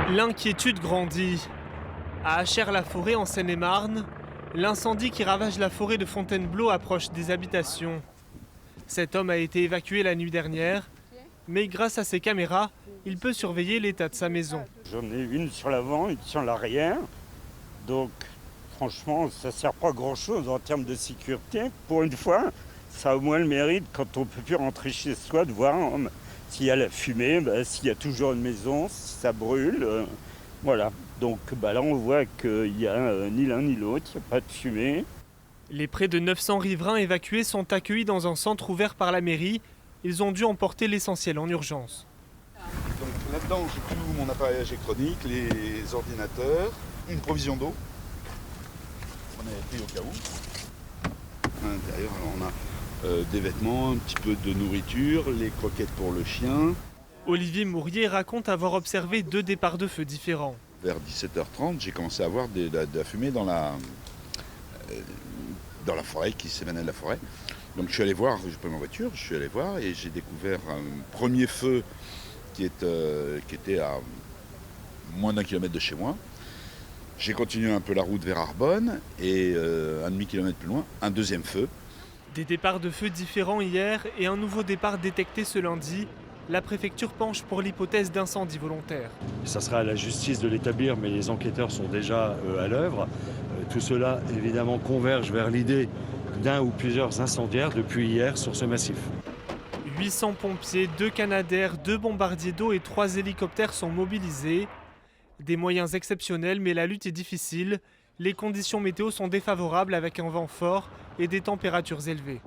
L'inquiétude grandit. À Achères-la-Forêt, en Seine-et-Marne, l'incendie qui ravage la forêt de Fontainebleau approche des habitations. Cet homme a été évacué la nuit dernière, mais grâce à ses caméras, il peut surveiller l'état de sa maison. J'en ai une sur l'avant, une sur l'arrière. Donc franchement, ça ne sert pas à grand-chose en termes de sécurité. Pour une fois, ça a au moins le mérite, quand on ne peut plus rentrer chez soi, de voir s'il y a la fumée, s'il y a toujours une maison, si ça brûle. Voilà. Donc là, on voit qu'il n'y a ni l'un ni l'autre, il n'y a pas de fumée. Les près de 900 riverains évacués sont accueillis dans un centre ouvert par la mairie. Ils ont dû emporter l'essentiel en urgence. Donc là-dedans, j'ai tout mon appareillage électronique, les ordinateurs, une provision d'eau. On avait pris au cas où. À l'intérieur, alors on a des vêtements, un petit peu de nourriture, les croquettes pour le chien. Olivier Mourier raconte avoir observé 2 départs de feu différents. Vers 17h30, j'ai commencé à voir de la fumée dans la forêt, qui s'émanait de la forêt. Donc je suis allé voir, j'ai pris ma voiture, je suis allé voir et j'ai découvert un premier feu qui était à moins d'1 kilomètre de chez moi. J'ai continué un peu la route vers Arbonne et un demi-kilomètre plus loin, un deuxième feu. Des départs de feu différents hier et un nouveau départ détecté ce lundi. La préfecture penche pour l'hypothèse d'incendie volontaire. Ça sera à la justice de l'établir, mais les enquêteurs sont déjà à l'œuvre. Tout cela, évidemment, converge vers l'idée d'un ou plusieurs incendiaires depuis hier sur ce massif. 800 pompiers, 2 Canadair, 2 bombardiers d'eau et 3 hélicoptères sont mobilisés. Des moyens exceptionnels, mais la lutte est difficile. Les conditions météo sont défavorables avec un vent fort et des températures élevées.